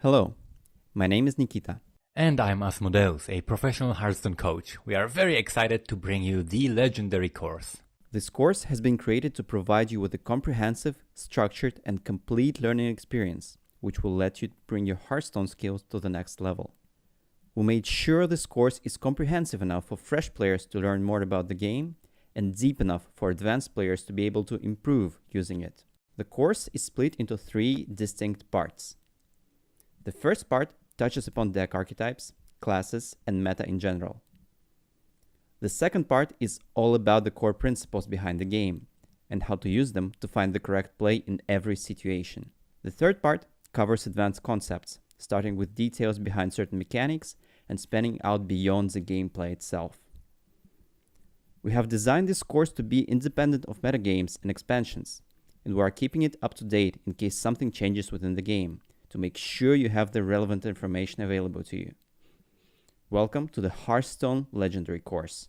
Hello, my name is Nikita. And I'm Asmodeus, a professional Hearthstone coach. We are very excited to bring you the legendary course. This course has been created to provide you with a comprehensive, structured, and complete learning experience, which will let you bring your Hearthstone skills to the next level. We made sure this course is comprehensive enough for fresh players to learn more about the game and deep enough for advanced players to be able to improve using it. The course is split into 3 distinct parts. The first part touches upon deck archetypes, classes, and meta in general. The second part is all about the core principles behind the game and how to use them to find the correct play in every situation. The third part covers advanced concepts, starting with details behind certain mechanics and spanning out beyond the gameplay itself. We have designed this course to be independent of metagames and expansions, and we are keeping it up to date in case something changes within the game, to make sure you have the relevant information available to you. Welcome to the Hearthstone Legendary course.